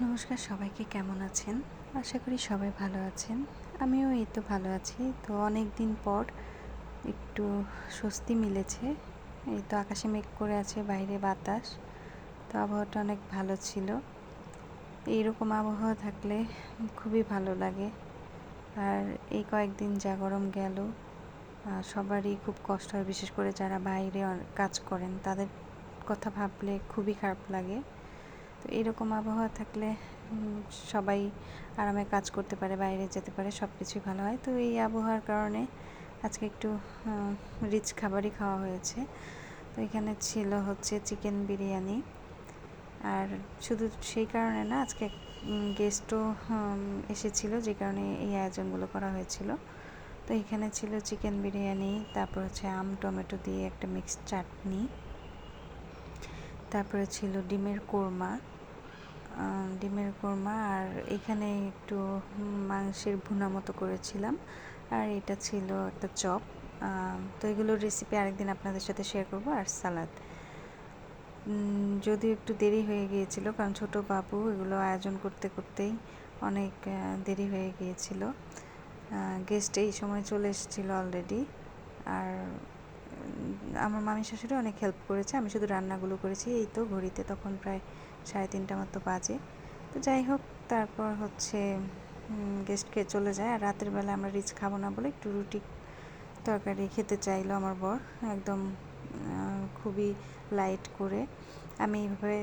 নমস্কার সবাইকে, কেমন আছেন? আশা করি সবাই ভালো আছেন। আমিও এই তো ভালো আছি। তো অনেক দিন পর একটু স্বস্তি মিলেছে। এই তো আকাশে মেঘ করে আছে, বাইরে বাতাস। তো আবহাওয়াটা অনেক ভালো ছিল। এইরকম আবহাওয়া থাকলে খুবই ভালো লাগে। আর এই কয়েকদিন যা গরম গেল, সবারই খুব কষ্ট হয়, বিশেষ করে যারা বাইরে কাজ করেন তাদের কথা ভাবলে খুবই খারাপ লাগে। তো এরকম আবহাওয়া থাকলে সবাই আরামে কাজ করতে পারে, বাইরে যেতে পারে, সব কিছুই ভালো হয়। তো এই আবহাওয়ার কারণে আজকে একটু রিচ খাবারই খাওয়া হয়েছে। তো এখানে ছিল হচ্ছে চিকেন বিরিয়ানি। আর শুধু সেই কারণে না, আজকে গেস্টও এসেছিল, যে কারণে এই আয়োজনগুলো করা হয়েছিল। তো এখানে ছিল চিকেন বিরিয়ানি, তারপর হচ্ছে আম টমেটো দিয়ে একটা মিক্সড চাটনি, তারপরে ছিল ডিমের কোরমা, আর এখানে একটু মাংসের ভুনা মতো করেছিলাম। আর এটা ছিল একটা চপ। তো এগুলোর রেসিপি আরেকদিন আপনাদের সাথে শেয়ার করব। আর সালাদ, যদিও একটু দেরি হয়ে গিয়েছিল, কারণ ছোট বাবু, এগুলো আয়োজন করতে করতেই অনেক দেরি হয়ে গিয়েছিল। গেস্ট এই সময় চলে এসেছিলো অলরেডি। আর আমার মামি শাশুড়ি অনেক হেল্প করেছে, আমি শুধু রান্নাগুলো করেছি। এই তো ঘড়িতে তখন প্রায় 3:30 মতো বাজে। তো যাই হোক, তারপর হচ্ছে গেস্টকে চলে যায়। আর রাতের বেলা আমরা রিচ খাবো না বলে একটু রুটি তরকারি খেতে চাইলো আমার বর, একদম খুবই লাইট করে। আমি এইভাবে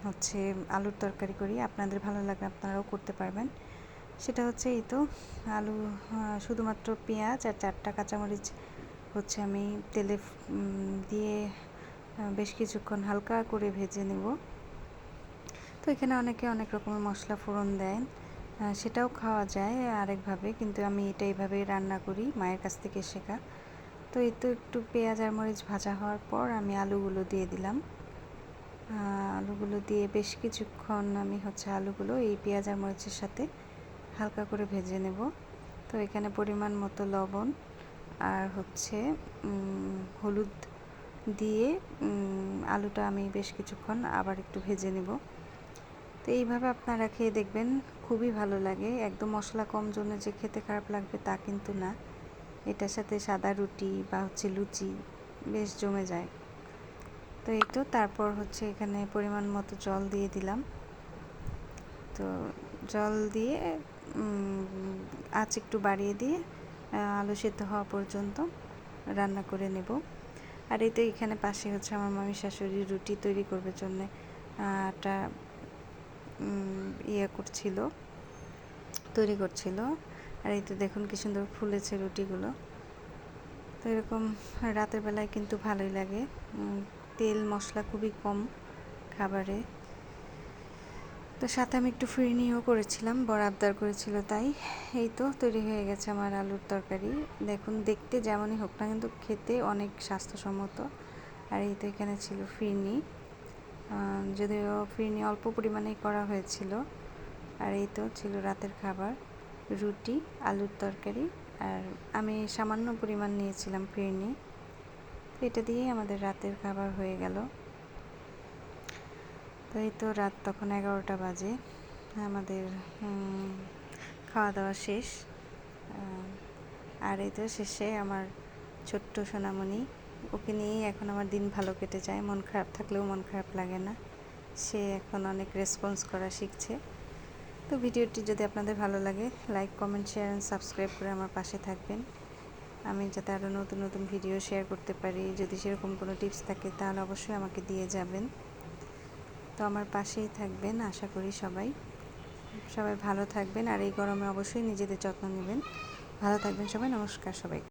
হচ্ছে আলুর তরকারি করি, আপনাদের ভালো লাগলে আপনারাও করতে পারবেন। সেটা হচ্ছে এই তো আলু, শুধুমাত্র পেঁয়াজ আর 4টা কাঁচামরিচ হচ্ছে আমি তেলে দিয়ে বেশ কিছুক্ষণ হালকা করে ভেজে নেব। তো এখানে অনেকে অনেক রকমের মশলা ফোড়ন দেন, সেটাও খাওয়া যায় আরেকভাবে, কিন্তু আমি এটা এইভাবেই রান্না করি, মায়ের কাছ থেকে শেখা। তো এই তো একটু পেঁয়াজ আর মরিচ ভাজা হওয়ার পর আমি আলুগুলো দিয়ে দিলাম। আলুগুলো দিয়ে বেশ কিছুক্ষণ আমি হচ্ছে আলুগুলো এই পেঁয়াজ আর মরিচের সাথে হালকা করে ভেজে নেব। তো এখানে পরিমাণ মতো লবণ আর হচ্ছে হলুদ দিয়ে আলুটা আমি বেশ কিছুক্ষণ আবার একটু ভেজে নেব। তো এইভাবে আপনারা খেয়ে দেখবেন, খুবই ভালো লাগে। একদম মশলা কম জন্য যে খেতে খারাপ লাগবে তা কিন্তু না। এটার সাথে সাদা রুটি বা হচ্ছে লুচি বেশ জমে যায়। তো এই তো তারপর হচ্ছে এখানে পরিমাণ মতো জল দিয়ে দিলাম। তো জল দিয়ে আঁচ একটু বাড়িয়ে দিয়ে আলু সেদ্ধ হওয়া পর্যন্ত রান্না করে নেব। আর এই তো এখানে পাশে হচ্ছে আমার মামি শাশুড়ি রুটি তৈরি করবে জন্যে আটা তৈরি করছিল। আর এই তো দেখুন কি সুন্দর ফুলেছে রুটিগুলো। তো এরকম রাতের বেলায় কিন্তু ভালোই লাগে, তেল মশলা খুবই কম খাবারে। তো সাথে আমি একটু ফিরনিও করেছিলাম, বড় আবদার করেছিল, তাই এই তো তৈরি হয়ে গেছে আমার আলুর তরকারি। দেখুন, দেখতে যেমনই হোক না, কিন্তু খেতে অনেক স্বাস্থ্যসম্মত। আর এই তো এখানে ছিল ফিরনি, যদিও ফিরনি অল্প পরিমাণেই করা হয়েছিল। আর এই তো ছিল রাতের খাবার, রুটি, আলুর তরকারি, আর আমি সামান্য পরিমাণ নিয়েছিলাম ফিরনি। তো এটা দিয়েই আমাদের রাতের খাবার হয়ে গেল। তো এই তো রাত তখন 11টা বাজে, আমাদের খাওয়া দাওয়া শেষ। আর এই তো শেষে আমার ছোট্ট সোনামণি, ওকে নিয়েই এখন আমার দিন ভালো কেটে যায়। মন খারাপ থাকলেও মন খারাপ লাগে না, সে এখন অনেক রেসপন্স করা শিখছে। তো ভিডিওটি যদি আপনাদের ভালো লাগে, like, comment, share and subscribe করে আমার পাশে থাকবেন, আমি যাতে আরও নতুন নতুন ভিডিও শেয়ার করতে পারি। যদি সেরকম কোনো টিপস থাকে তাহলে অবশ্যই আমাকে দিয়ে যাবেন। তো আমার পাশেই থাকবেন, আশা করি সবাই ভালো থাকবেন। আর এই গরমে অবশ্যই নিজেদের যত্ন নেবেন। ভালো থাকবেন সবাই। নমস্কার সবাই।